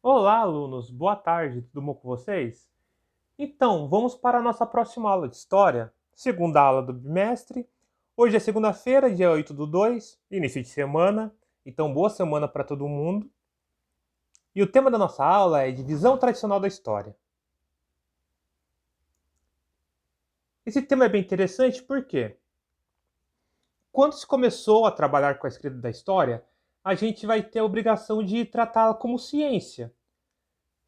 Olá, alunos, boa tarde, tudo bom com vocês? Então, vamos para a nossa próxima aula de História, segunda aula do bimestre. Hoje é segunda-feira, dia 8/2, início de semana, então boa semana para todo mundo. E o tema da nossa aula é divisão tradicional da história. Esse tema é bem interessante porque, quando se começou a trabalhar com a escrita da história, a gente vai ter a obrigação de tratá-la como ciência.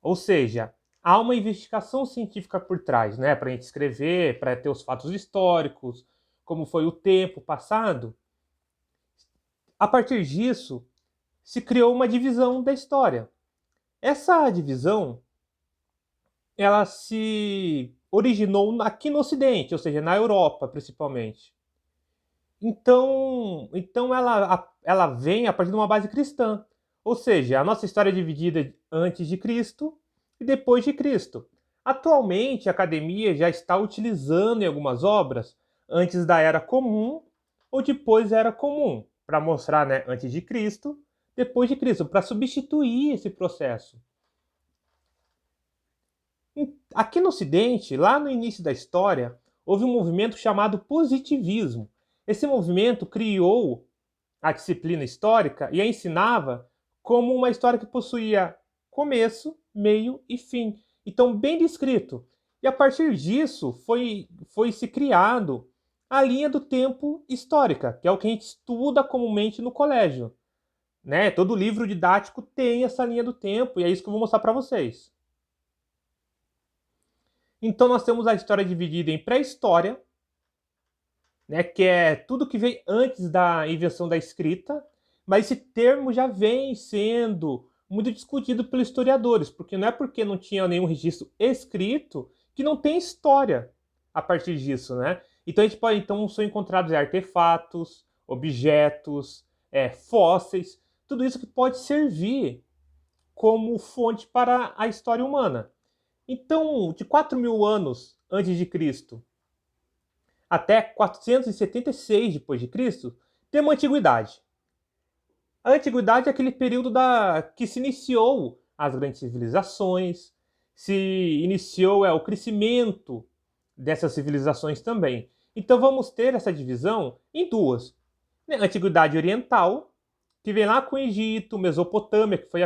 Ou seja, há uma investigação científica por trás, né? Para a gente escrever, para ter os fatos históricos, como foi o tempo passado. A partir disso, se criou uma divisão da história. Essa divisão, ela se originou aqui no Ocidente, ou seja, na Europa, principalmente. Então ela vem a partir de uma base cristã. Ou seja, a nossa história é dividida antes de Cristo e depois de Cristo. Atualmente, a academia já está utilizando em algumas obras antes da Era Comum ou depois da Era Comum, para mostrar, né, antes de Cristo, depois de Cristo, para substituir esse processo. Aqui no Ocidente, lá no início da história, houve um movimento chamado positivismo. Esse movimento criou a disciplina histórica e a ensinava como uma história que possuía começo, meio e fim. Então, bem descrito. E a partir disso foi se criado a linha do tempo histórica, que é o que a gente estuda comumente no colégio. Né? Todo livro didático tem essa linha do tempo, e é isso que eu vou mostrar para vocês. Então, nós temos a história dividida em pré-história, né, que é tudo que vem antes da invenção da escrita, mas esse termo já vem sendo muito discutido pelos historiadores, porque não é porque não tinha nenhum registro escrito que não tem história a partir disso, né? Então a gente pode, então são encontrados artefatos, objetos, fósseis, tudo isso que pode servir como fonte para a história humana. Então, de 4.000 anos antes de Cristo até 476 depois de Cristo, temos a antiguidade. A antiguidade é aquele período que se iniciou as grandes civilizações, se iniciou o crescimento dessas civilizações também. Então vamos ter essa divisão em duas. A antiguidade oriental, que vem lá com o Egito, Mesopotâmia, que foi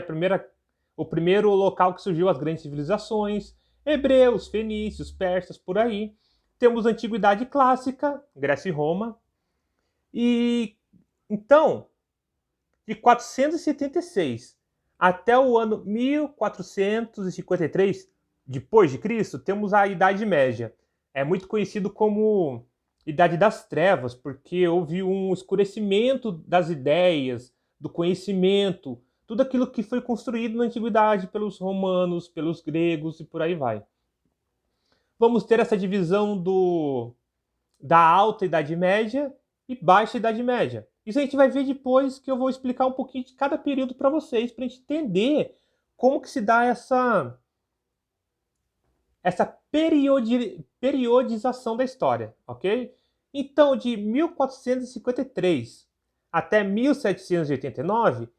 o primeiro local que surgiu as grandes civilizações, hebreus, fenícios, persas, por aí. Temos a antiguidade clássica, Grécia e Roma. E então, de 476 até o ano 1453 depois de Cristo, temos a Idade Média. É muito conhecido como Idade das Trevas, porque houve um escurecimento das ideias, do conhecimento, tudo aquilo que foi construído na antiguidade pelos romanos, pelos gregos e por aí vai. Vamos ter essa divisão da Alta Idade Média e Baixa Idade Média. Isso a gente vai ver depois, que eu vou explicar um pouquinho de cada período para vocês, para a gente entender como que se dá essa periodização da história, ok? Então, de 1453 até 1789,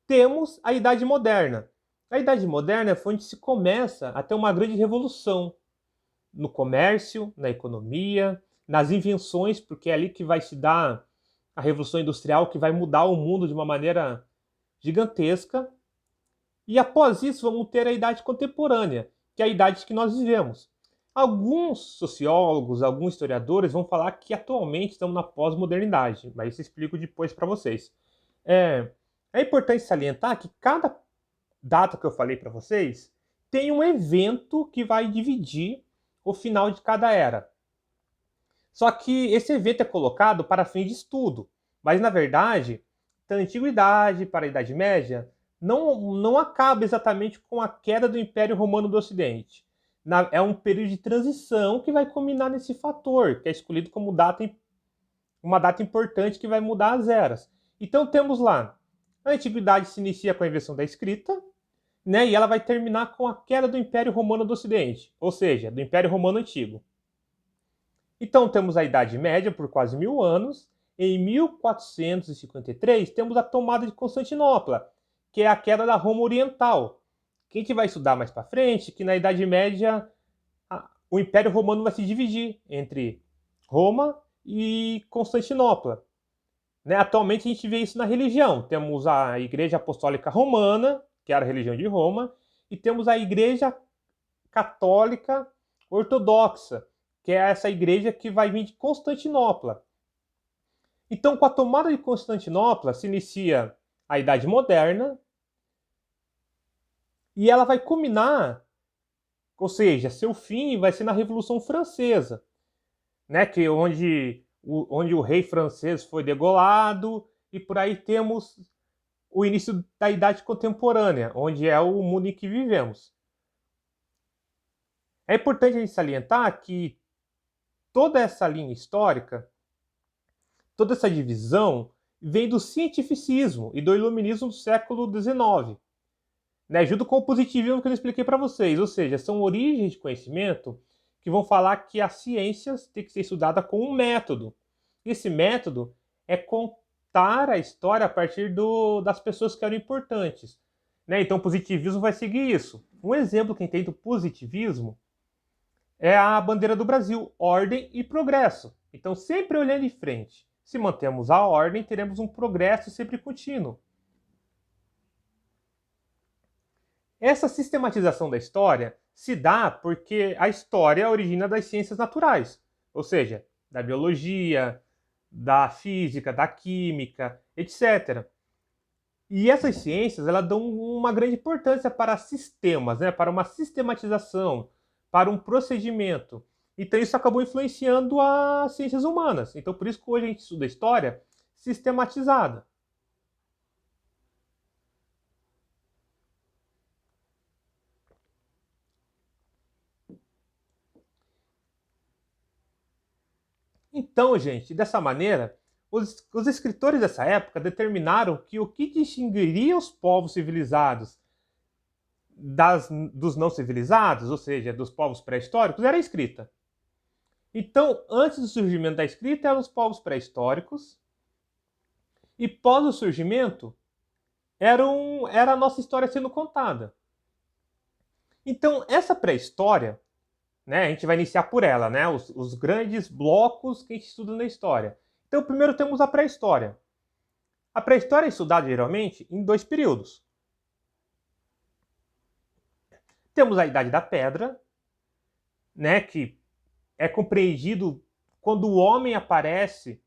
temos a Idade Moderna. A Idade Moderna foi onde se começa a ter uma grande revolução no comércio, na economia, nas invenções, porque é ali que vai se dar a Revolução Industrial, que vai mudar o mundo de uma maneira gigantesca. E após isso, vamos ter a Idade Contemporânea, que é a idade que nós vivemos. Alguns sociólogos, alguns historiadores vão falar que atualmente estamos na pós-modernidade, mas isso eu explico depois para vocês. É importante salientar que cada data que eu falei para vocês tem um evento que vai dividir o final de cada era. Só que esse evento é colocado para fim de estudo, mas na verdade, da Antiguidade para a Idade Média não acaba exatamente com a queda do Império Romano do Ocidente. É um período de transição que vai culminar nesse fator, que é escolhido como uma data importante que vai mudar as eras. Então temos lá, a Antiguidade se inicia com a invenção da escrita, né, e ela vai terminar com a queda do Império Romano do Ocidente, ou seja, do Império Romano Antigo. Então temos a Idade Média por quase 1.000 anos. Em 1453 temos a tomada de Constantinopla, que é a queda da Roma Oriental, que a gente vai estudar mais para frente, que na Idade Média o Império Romano vai se dividir entre Roma e Constantinopla. Né? Atualmente a gente vê isso na religião. Temos a Igreja Apostólica Romana, que era a religião de Roma, e temos a Igreja Católica Ortodoxa, que é essa igreja que vai vir de Constantinopla. Então, com a tomada de Constantinopla, se inicia a Idade Moderna, e ela vai culminar, ou seja, seu fim vai ser na Revolução Francesa, né, que onde o rei francês foi degolado, e por aí temos o início da Idade Contemporânea, onde é o mundo em que vivemos. É importante a gente salientar que toda essa linha histórica, toda essa divisão, vem do cientificismo e do iluminismo do século XIX, né, junto com o positivismo que eu expliquei para vocês, ou seja, são origens de conhecimento que vão falar que as ciências têm que ser estudadas com um método. Esse método é contar a história a partir das pessoas que eram importantes. Né? Então o positivismo vai seguir isso. Um exemplo que tem do positivismo é a bandeira do Brasil, ordem e progresso. Então sempre olhando em frente. Se mantemos a ordem, teremos um progresso sempre contínuo. Essa sistematização da história se dá porque a história origina das ciências naturais, ou seja, da biologia, da física, da química, etc. E essas ciências elas dão uma grande importância para sistemas, né? Para uma sistematização, para um procedimento. Então isso acabou influenciando as ciências humanas. Então por isso que hoje a gente estuda história sistematizada. Então, gente, dessa maneira, os escritores dessa época determinaram que o que distinguiria os povos civilizados dos não civilizados, ou seja, dos povos pré-históricos, era a escrita. Então, antes do surgimento da escrita, eram os povos pré-históricos, e pós o surgimento, era a nossa história sendo contada. Então, essa pré-história, né, a gente vai iniciar por ela, né, os grandes blocos que a gente estuda na história. Então, primeiro temos a pré-história. A pré-história é estudada geralmente em 2 períodos. Temos a Idade da Pedra, né, que é compreendido quando o homem aparece,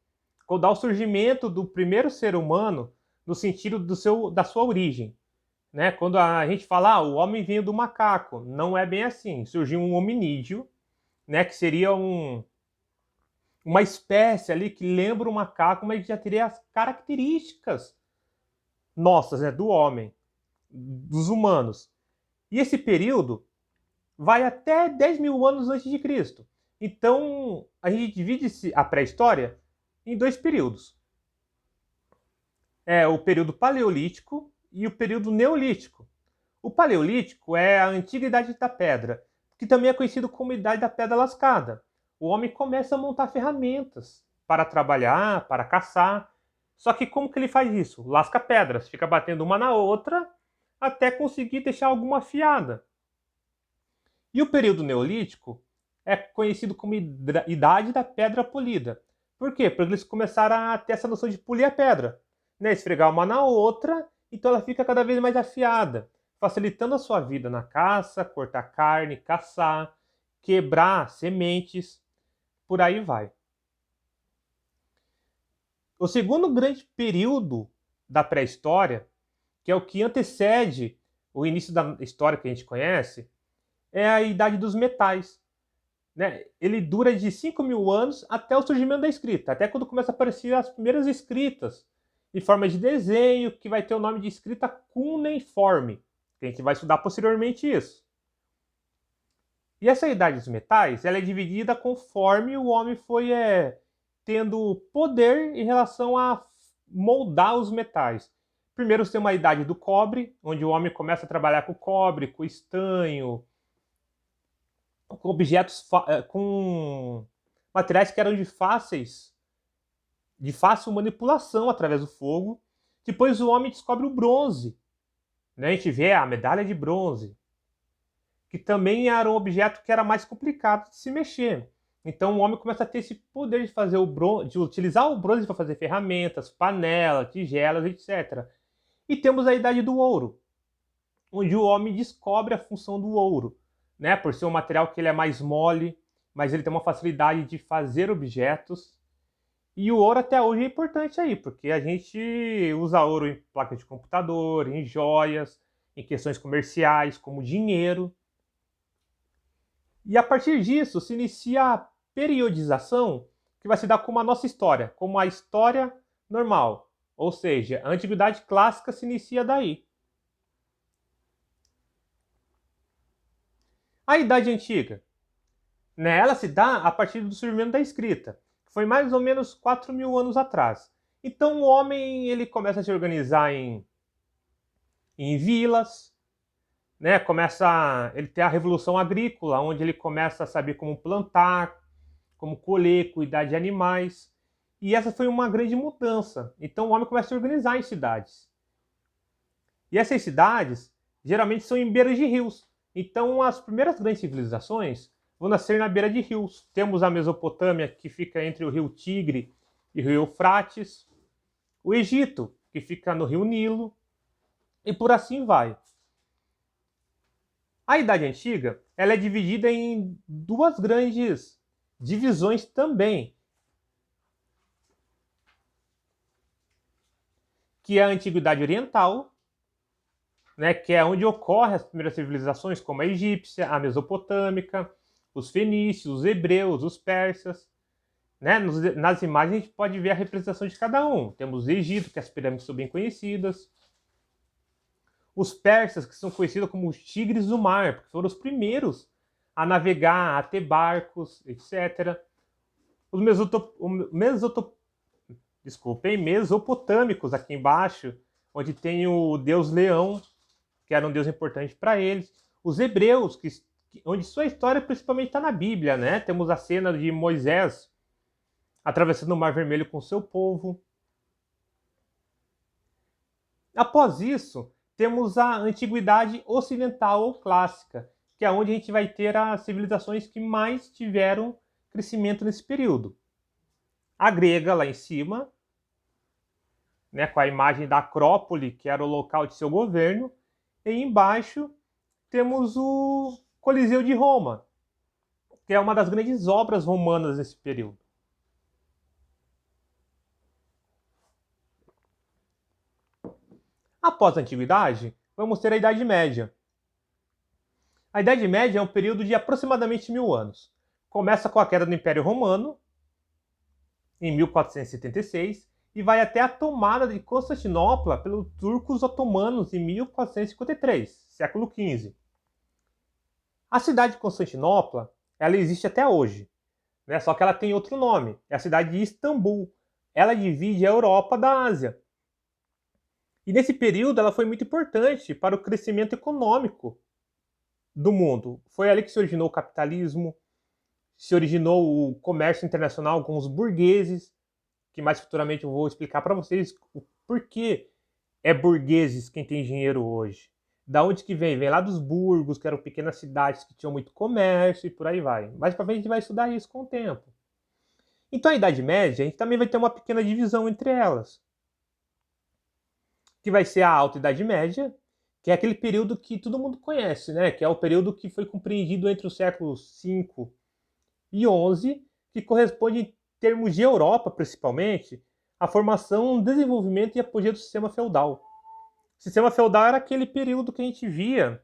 quando há o surgimento do primeiro ser humano, no sentido da sua origem. Né? Quando a gente fala, o homem veio do macaco, não é bem assim. Surgiu um hominídeo, né, que seria uma espécie ali que lembra o macaco, mas já teria as características nossas, né, do homem, dos humanos. E esse período vai até 10 mil anos antes de Cristo. Então, a gente divide a pré-história em 2 períodos. É o período paleolítico e o período neolítico. O paleolítico é a antiga Idade da Pedra, que também é conhecido como Idade da Pedra Lascada. O homem começa a montar ferramentas para trabalhar, para caçar. Só que como que ele faz isso? Lasca pedras, fica batendo uma na outra até conseguir deixar alguma afiada. E o período neolítico é conhecido como Idade da Pedra Polida. Por quê? Porque eles começaram a ter essa noção de polir a pedra, né? Esfregar uma na outra, então ela fica cada vez mais afiada, facilitando a sua vida na caça, cortar carne, caçar, quebrar sementes, por aí vai. O segundo grande período da pré-história, que é o que antecede o início da história que a gente conhece, é a Idade dos Metais. Né? Ele dura de 5 mil anos até o surgimento da escrita, até quando começam a aparecer as primeiras escritas, em forma de desenho, que vai ter o nome de escrita cuneiforme, que a gente vai estudar posteriormente isso. E essa Idade dos Metais, ela é dividida conforme o homem foi tendo poder em relação a moldar os metais. Primeiro tem uma Idade do Cobre, onde o homem começa a trabalhar com cobre, com estanho, com objetos, com materiais que eram de fácil manipulação através do fogo. Depois o homem descobre o bronze. Né? A gente vê a medalha de bronze. que também era um objeto que era mais complicado de se mexer. Então o homem começa a ter esse poder de fazer de utilizar o bronze para fazer ferramentas, panelas, tigelas, etc. E temos a Idade do Ouro, onde o homem descobre a função do ouro, né? Por ser um material que ele é mais mole, mas ele tem uma facilidade de fazer objetos. E o ouro até hoje é importante aí, porque a gente usa ouro em placas de computador, em joias, em questões comerciais, como dinheiro. E a partir disso se inicia a periodização, que vai se dar como a nossa história, como a história normal. Ou seja, a Antiguidade Clássica se inicia daí. A Idade Antiga, né, ela se dá a partir do surgimento da escrita, que foi mais ou menos 4.000 anos atrás. Então o homem ele começa a se organizar em vilas, né? Ele tem a revolução agrícola, onde ele começa a saber como plantar, como colher, cuidar de animais. E essa foi uma grande mudança. Então o homem começa a se organizar em cidades. E essas cidades geralmente são em beiras de rios. Então as primeiras grandes civilizações vão nascer na beira de rios. Temos a Mesopotâmia, que fica entre o rio Tigre e o rio Eufrates. O Egito, que fica no rio Nilo. E por assim vai. A Idade Antiga ela é dividida em duas grandes divisões também, que é a Antiguidade Oriental, né, que é onde ocorrem as primeiras civilizações, como a egípcia, a mesopotâmica, os fenícios, os hebreus, os persas. Né? Nas imagens a gente pode ver a representação de cada um. Temos o Egito, que as pirâmides são bem conhecidas. Os persas, que são conhecidos como os tigres do mar, porque foram os primeiros a navegar, a ter barcos, etc. Os mesopotâmicos aqui embaixo, onde tem o deus leão, que era um deus importante para eles. Os hebreus, onde sua história principalmente está na Bíblia, né? Temos a cena de Moisés atravessando o Mar Vermelho com seu povo. Após isso, temos a Antiguidade Ocidental ou Clássica, que é onde a gente vai ter as civilizações que mais tiveram crescimento nesse período. A grega, lá em cima, né, com a imagem da Acrópole, que era o local de seu governo, e embaixo temos o Coliseu de Roma, que é uma das grandes obras romanas nesse período. Após a Antiguidade, vamos ter a Idade Média. A Idade Média é um período de aproximadamente 1.000 anos. Começa com a queda do Império Romano, em 1476, e vai até a tomada de Constantinopla pelos turcos otomanos em 1453, século XV. A cidade de Constantinopla, ela existe até hoje, né? Só que ela tem outro nome, é a cidade de Istambul. Ela divide a Europa da Ásia. E nesse período ela foi muito importante para o crescimento econômico do mundo. Foi ali que se originou o capitalismo, se originou o comércio internacional com os burgueses, que mais futuramente eu vou explicar para vocês o porquê é burgueses quem tem dinheiro hoje. Da onde que vem? Vem lá dos burgos, que eram pequenas cidades que tinham muito comércio e por aí vai. Mais para frente a gente vai estudar isso com o tempo. Então a Idade Média, a gente também vai ter uma pequena divisão entre elas, que vai ser a Alta Idade Média, que é aquele período que todo mundo conhece, né? Que é o período que foi compreendido entre os séculos 5 e 11, que corresponde, em termos de Europa, principalmente, à formação, desenvolvimento e apogeu do sistema feudal. O sistema feudal era aquele período que a gente via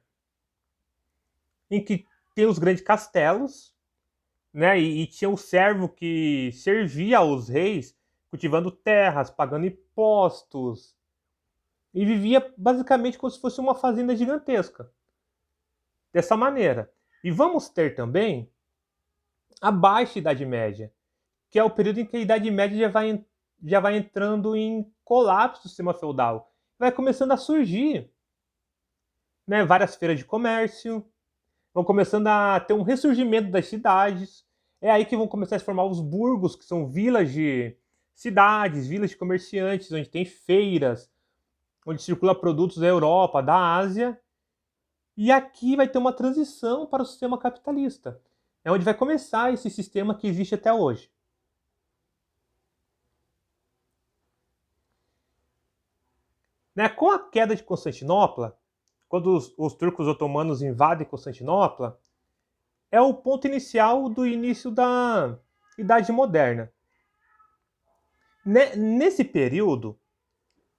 em que tem os grandes castelos, né? E tinha o servo que servia aos reis, cultivando terras, pagando impostos, e vivia basicamente como se fosse uma fazenda gigantesca. Dessa maneira. E vamos ter também a Baixa Idade Média, que é o período em que a Idade Média já vai entrando em colapso do sistema feudal. Vai começando a surgir, né, várias feiras de comércio, vão começando a ter um ressurgimento das cidades. É aí que vão começar a se formar os burgos, que são vilas de cidades, vilas de comerciantes, onde tem feiras, onde circula produtos da Europa, da Ásia, E aqui vai ter uma transição para o sistema capitalista. É onde vai começar esse sistema que existe até hoje. Né? Com a queda de Constantinopla, quando os turcos otomanos invadem Constantinopla, é o ponto inicial do início da Idade Moderna. Nesse período,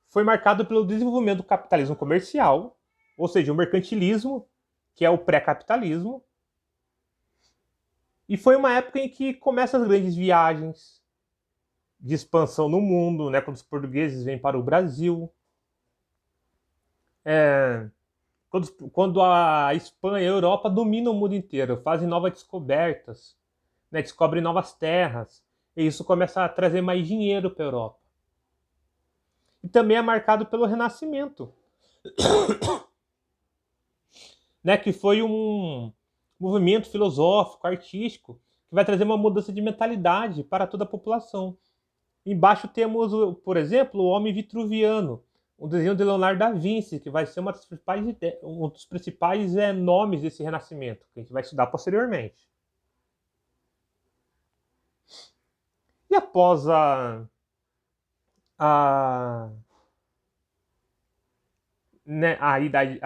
foi marcado pelo desenvolvimento do capitalismo comercial, ou seja, o mercantilismo, que é o pré-capitalismo, e foi uma época em que começam as grandes viagens de expansão no mundo, né, quando os portugueses vêm para o Brasil, quando a Espanha e a Europa dominam o mundo inteiro, fazem novas descobertas, né, descobrem novas terras, e isso começa a trazer mais dinheiro para a Europa. E também é marcado pelo Renascimento, né, que foi um movimento filosófico, artístico, que vai trazer uma mudança de mentalidade para toda a população. Embaixo temos, por exemplo, o Homem Vitruviano, um desenho de Leonardo da Vinci, que vai ser um dos principais nomes desse Renascimento, que a gente vai estudar posteriormente. E após a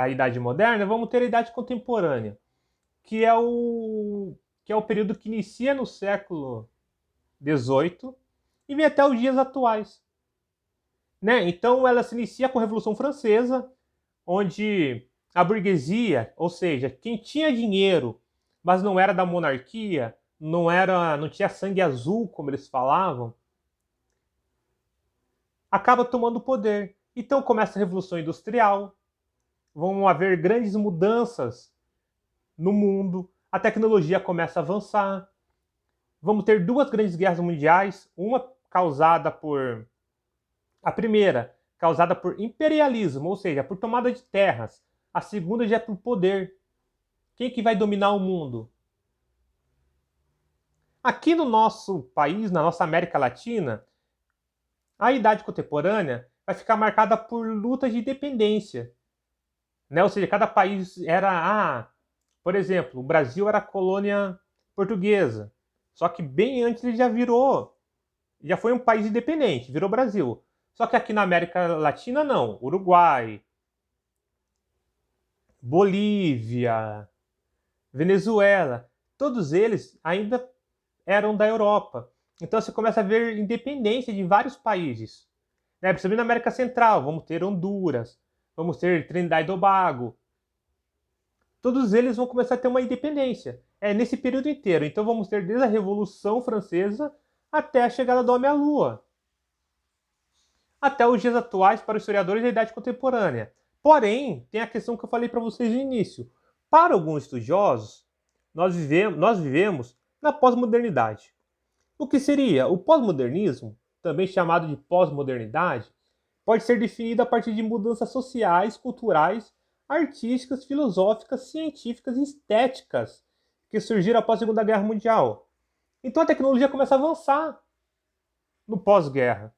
Idade Moderna, vamos ter a Idade Contemporânea, que é o período que inicia no século XVIII e vem até os dias atuais. Né? Então ela se inicia com a Revolução Francesa, onde a burguesia, ou seja, quem tinha dinheiro, mas não era da monarquia, não tinha sangue azul, como eles falavam, acaba tomando o poder. Então começa a Revolução Industrial, vão haver grandes mudanças no mundo, a tecnologia começa a avançar, vamos ter duas grandes guerras mundiais, uma causada por... A primeira, causada por imperialismo, ou seja, por tomada de terras. A segunda já é por poder. Quem que vai dominar o mundo? Aqui no nosso país, na nossa América Latina, a Idade Contemporânea vai ficar marcada por lutas de independência. Né? Ou seja, cada país era... por exemplo, o Brasil era colônia portuguesa. Só que bem antes ele já foi um país independente, virou Brasil. Só que aqui na América Latina não. Uruguai, Bolívia, Venezuela, todos eles ainda eram da Europa. Então você começa a ver independência de vários países. Né? Principalmente na América Central, vamos ter Honduras, vamos ter Trinidad e Tobago. Todos eles vão começar a ter uma independência. É nesse período inteiro. Então vamos ter desde a Revolução Francesa até a chegada do homem à Lua. Até os dias atuais para os historiadores da Idade Contemporânea. Porém, tem a questão que eu falei para vocês no início. Para alguns estudiosos, nós vivemos na pós-modernidade. O que seria? O pós-modernismo, também chamado de pós-modernidade, pode ser definido a partir de mudanças sociais, culturais, artísticas, filosóficas, científicas e estéticas que surgiram após a Segunda Guerra Mundial. Então a tecnologia começa a avançar no pós-guerra.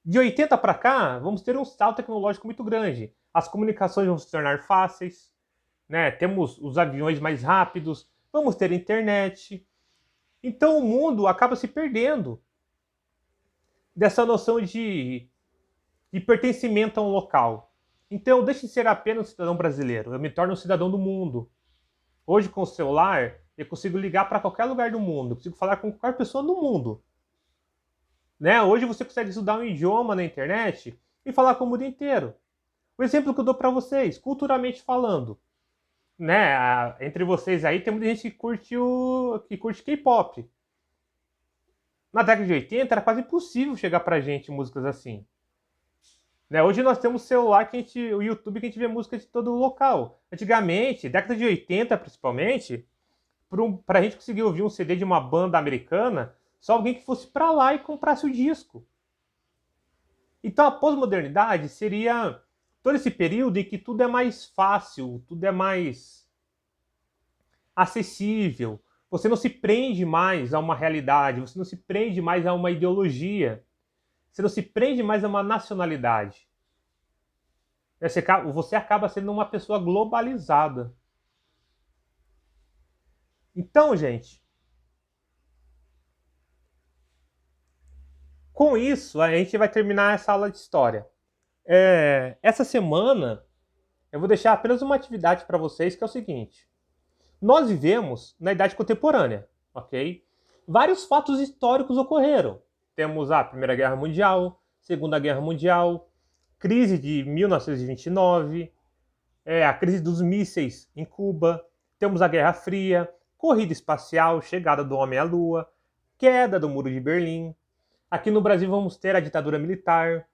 De 80 para cá, vamos ter um salto tecnológico muito grande. As comunicações vão se tornar fáceis, né? Temos os aviões mais rápidos, vamos ter internet. Então o mundo acaba se perdendo dessa noção de pertencimento a um local. Então eu deixo de ser apenas um cidadão brasileiro, eu me torno um cidadão do mundo. Hoje com o celular, eu consigo ligar para qualquer lugar do mundo, eu consigo falar com qualquer pessoa do mundo. Né? Hoje você consegue estudar um idioma na internet e falar com o mundo inteiro. O exemplo que eu dou para vocês, culturalmente falando, né? Entre vocês aí tem muita gente que curte K-pop. Na década de 80 era quase impossível chegar pra gente músicas assim. Né? Hoje nós temos celular, o YouTube, que a gente vê música de todo o local. Antigamente, década de 80 principalmente, pra gente conseguir ouvir um CD de uma banda americana, só alguém que fosse para lá e comprasse o disco. Então a pós-modernidade seria todo esse período em que tudo é mais fácil, tudo é mais acessível. Você não se prende mais a uma realidade, você não se prende mais a uma ideologia, você não se prende mais a uma nacionalidade. Você acaba sendo uma pessoa globalizada. Então, gente, com isso, a gente vai terminar essa aula de história. Essa semana, eu vou deixar apenas uma atividade para vocês, que é o seguinte. Nós vivemos na Idade Contemporânea, ok? Vários fatos históricos ocorreram. Temos a Primeira Guerra Mundial, Segunda Guerra Mundial, crise de 1929, a crise dos mísseis em Cuba, temos a Guerra Fria, corrida espacial, chegada do homem à Lua, queda do Muro de Berlim. Aqui no Brasil vamos ter a ditadura militar.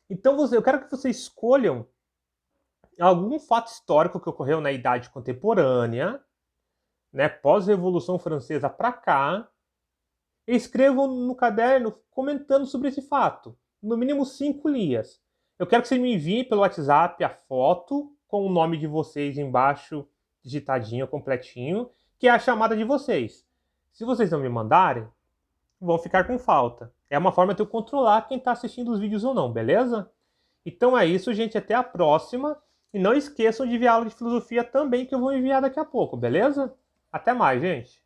Então eu quero que vocês escolham algum fato histórico que ocorreu na Idade Contemporânea, né, pós-Revolução Francesa para cá, e escrevam no caderno comentando sobre esse fato. No mínimo 5 linhas. Eu quero que vocês me enviem pelo WhatsApp a foto com o nome de vocês embaixo, digitadinho, completinho, que é a chamada de vocês. Se vocês não me mandarem, vão ficar com falta. É uma forma de eu controlar quem está assistindo os vídeos ou não, beleza? Então é isso, gente. Até a próxima. E não esqueçam de enviar aula de filosofia também, que eu vou enviar daqui a pouco, beleza? Até mais, gente.